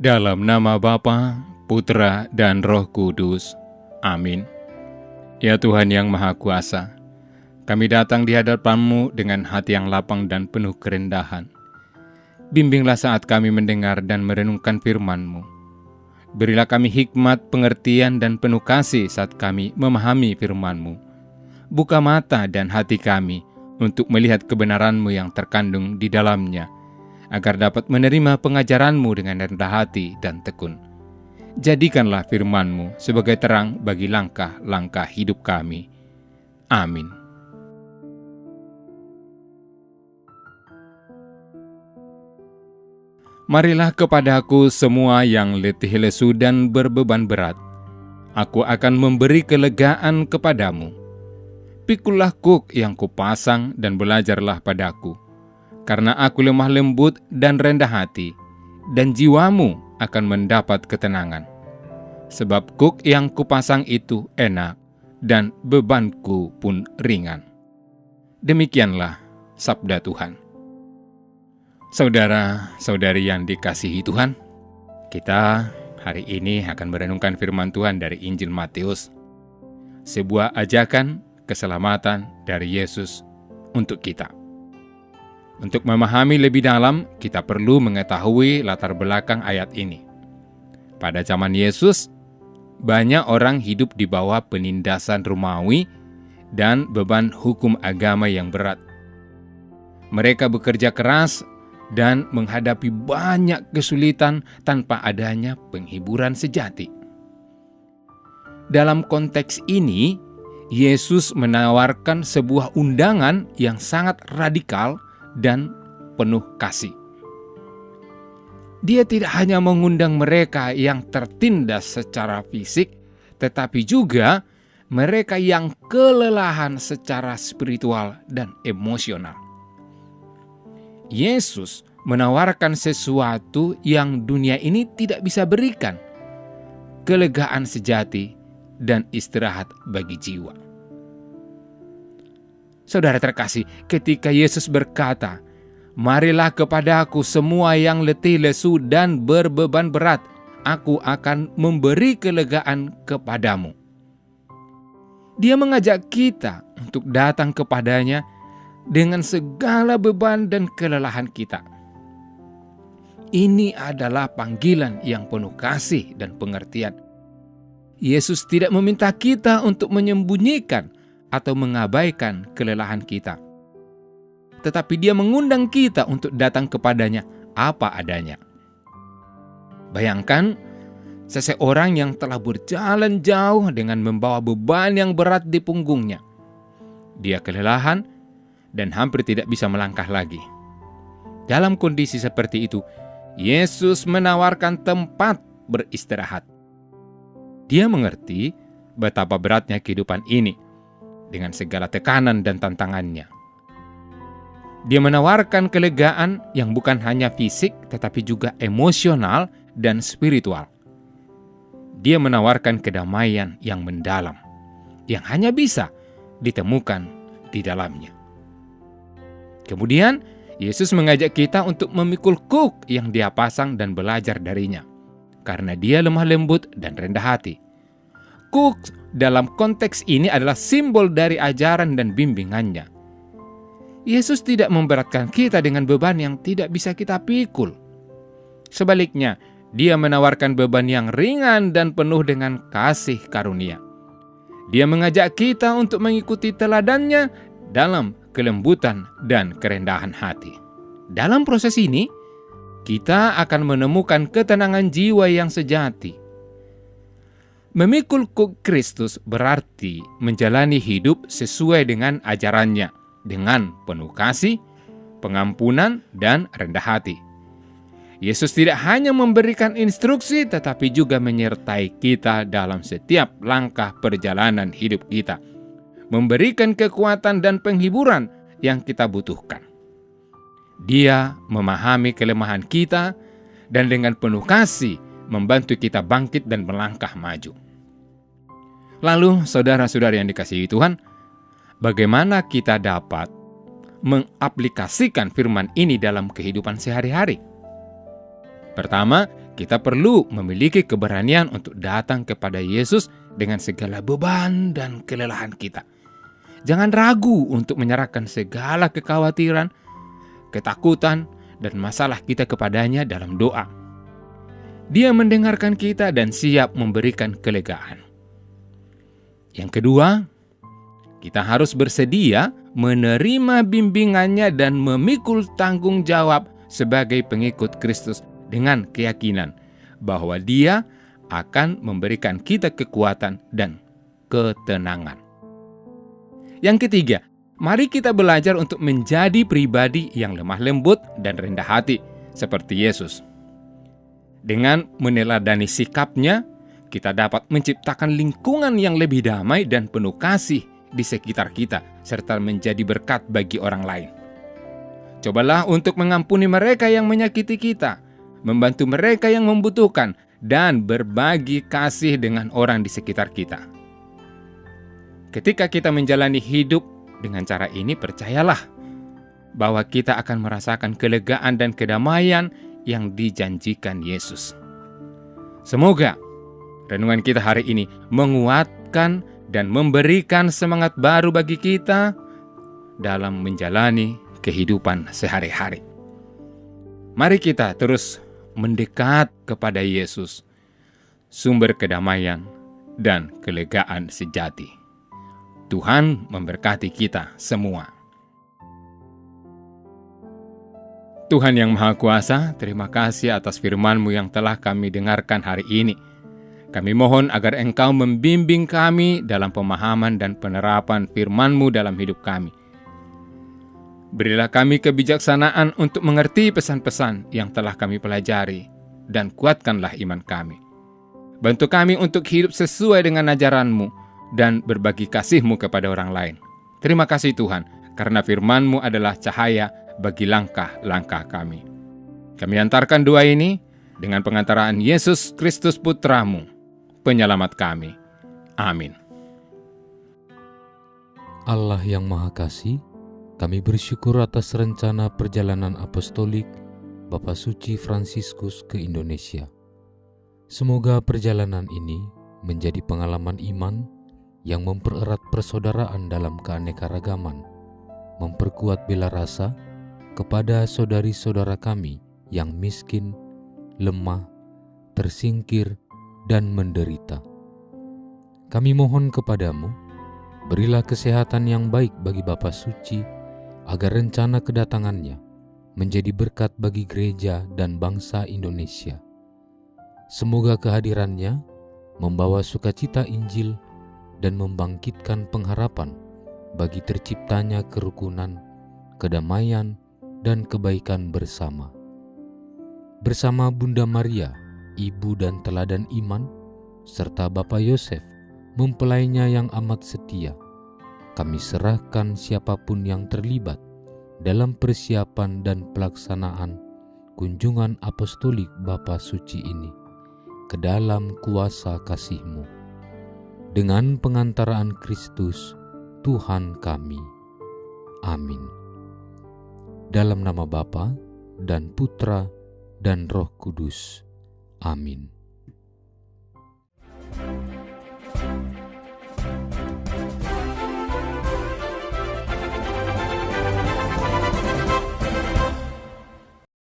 Dalam nama Bapa, Putra, dan Roh Kudus. Amin. Ya Tuhan yang Maha Kuasa, kami datang di hadapan-Mu dengan hati yang lapang dan penuh kerendahan. Bimbinglah saat kami mendengar dan merenungkan firman-Mu. Berilah kami hikmat, pengertian, dan penuh kasih saat kami memahami firman-Mu. Buka mata dan hati kami untuk melihat kebenaran-Mu yang terkandung di dalamnya, agar dapat menerima pengajaran-Mu dengan rendah hati dan tekun. Jadikanlah firman-Mu sebagai terang bagi langkah-langkah hidup kami. Amin. Marilah kepadaku semua yang letih lesu dan berbeban berat. Aku akan memberi kelegaan kepadamu. Pikullah kuk yang kupasang dan belajarlah padaku. Karena aku lemah lembut dan rendah hati, dan jiwamu akan mendapat ketenangan. Sebab kuk yang kupasang itu enak, dan bebanku pun ringan. Demikianlah sabda Tuhan. Saudara-saudari yang dikasihi Tuhan, kita hari ini akan merenungkan firman Tuhan dari Injil Matius, sebuah ajakan keselamatan dari Yesus untuk kita. Untuk memahami lebih dalam, kita perlu mengetahui latar belakang ayat ini. Pada zaman Yesus, banyak orang hidup di bawah penindasan Romawi dan beban hukum agama yang berat. Mereka bekerja keras dan menghadapi banyak kesulitan tanpa adanya penghiburan sejati. Dalam konteks ini, Yesus menawarkan sebuah undangan yang sangat radikal dan penuh kasih. Dia tidak hanya mengundang mereka yang tertindas secara fisik, tetapi juga mereka yang kelelahan secara spiritual dan emosional. Yesus menawarkan sesuatu yang dunia ini tidak bisa berikan, kelegaan sejati dan istirahat bagi jiwa. Saudara terkasih, ketika Yesus berkata, "Marilah kepadaku semua yang letih lesu dan berbeban berat, aku akan memberi kelegaan kepadamu." Dia mengajak kita untuk datang kepadanya dengan segala beban dan kelelahan kita. Ini adalah panggilan yang penuh kasih dan pengertian. Yesus tidak meminta kita untuk menyembunyikan atau mengabaikan kelelahan kita. Tetapi Dia mengundang kita untuk datang kepadanya apa adanya. Bayangkan seseorang yang telah berjalan jauh dengan membawa beban yang berat di punggungnya. Dia kelelahan dan hampir tidak bisa melangkah lagi. Dalam kondisi seperti itu, Yesus menawarkan tempat beristirahat. Dia mengerti betapa beratnya kehidupan ini dengan segala tekanan dan tantangannya. Dia menawarkan kelegaan yang bukan hanya fisik, tetapi juga emosional dan spiritual. Dia menawarkan kedamaian yang mendalam, yang hanya bisa ditemukan di dalamnya. Kemudian, Yesus mengajak kita untuk memikul kuk yang Dia pasang dan belajar darinya, karena Dia lemah lembut dan rendah hati. Kuk dalam konteks ini adalah simbol dari ajaran dan bimbingannya. Yesus tidak memberatkan kita dengan beban yang tidak bisa kita pikul. Sebaliknya, Dia menawarkan beban yang ringan dan penuh dengan kasih karunia. Dia mengajak kita untuk mengikuti teladannya dalam kelembutan dan kerendahan hati. Dalam proses ini, kita akan menemukan ketenangan jiwa yang sejati. Memikul kuk Kristus berarti menjalani hidup sesuai dengan ajarannya, dengan penuh kasih, pengampunan, dan rendah hati. Yesus tidak hanya memberikan instruksi, tetapi juga menyertai kita dalam setiap langkah perjalanan hidup kita. memberikan kekuatan dan penghiburan yang kita butuhkan. Dia memahami kelemahan kita dan dengan penuh kasih membantu kita bangkit dan melangkah maju. Lalu, saudara-saudara yang dikasihi Tuhan, bagaimana kita dapat mengaplikasikan firman ini dalam kehidupan sehari-hari? Pertama, kita perlu memiliki keberanian untuk datang kepada Yesus dengan segala beban dan kelelahan kita. Jangan ragu untuk menyerahkan segala kekhawatiran, ketakutan, dan masalah kita kepadanya dalam doa. Dia mendengarkan kita dan siap memberikan kelegaan. Yang kedua, kita harus bersedia menerima bimbingannya dan memikul tanggung jawab sebagai pengikut Kristus dengan keyakinan bahwa Dia akan memberikan kita kekuatan dan ketenangan. Yang ketiga, mari kita belajar untuk menjadi pribadi yang lemah lembut dan rendah hati seperti Yesus. Dengan meneladani sikapnya, kita dapat menciptakan lingkungan yang lebih damai dan penuh kasih di sekitar kita, serta menjadi berkat bagi orang lain. Cobalah untuk mengampuni mereka yang menyakiti kita, membantu mereka yang membutuhkan, dan berbagi kasih dengan orang di sekitar kita. Ketika kita menjalani hidup dengan cara ini, percayalah bahwa kita akan merasakan kelegaan dan kedamaian yang dijanjikan Yesus. Semoga renungan kita hari ini menguatkan dan memberikan semangat baru bagi kita dalam menjalani kehidupan sehari-hari. Mari kita terus mendekat kepada Yesus, sumber kedamaian dan kelegaan sejati. Tuhan memberkati kita semua. Tuhan yang Maha Kuasa, terima kasih atas firman-Mu yang telah kami dengarkan hari ini. Kami mohon agar Engkau membimbing kami dalam pemahaman dan penerapan firman-Mu dalam hidup kami. Berilah kami kebijaksanaan untuk mengerti pesan-pesan yang telah kami pelajari, dan kuatkanlah iman kami. Bantu kami untuk hidup sesuai dengan ajaran-Mu dan berbagi kasih-Mu kepada orang lain. Terima kasih Tuhan, karena firman-Mu adalah cahaya bagi langkah-langkah kami. Kami antarkan doa ini dengan pengantaraan Yesus Kristus Putra-Mu, Penyelamat kami. Amin. Allah yang Maha Kasih, kami bersyukur atas rencana perjalanan apostolik Bapak Suci Fransiskus ke Indonesia. Semoga perjalanan ini menjadi pengalaman iman yang mempererat persaudaraan dalam keanekaragaman, memperkuat bela rasa kepada saudari-saudara kami yang miskin, lemah, tersingkir, dan menderita. Kami mohon kepadamu, berilah kesehatan yang baik bagi Bapak Suci, agar rencana kedatangannya menjadi berkat bagi gereja dan bangsa Indonesia. Semoga kehadirannya membawa sukacita Injil dan membangkitkan pengharapan bagi terciptanya kerukunan, kedamaian, dan kebaikan bersama. Bersama Bunda Maria, Ibu dan Teladan Iman, serta Bapak Yosef, mempelainya yang amat setia, kami serahkan siapapun yang terlibat dalam persiapan dan pelaksanaan kunjungan apostolik Bapa Suci ini ke dalam kuasa kasih-Mu. Dengan pengantaraan Kristus, Tuhan kami. Amin. Dalam nama Bapa dan Putra dan Roh Kudus. Amin.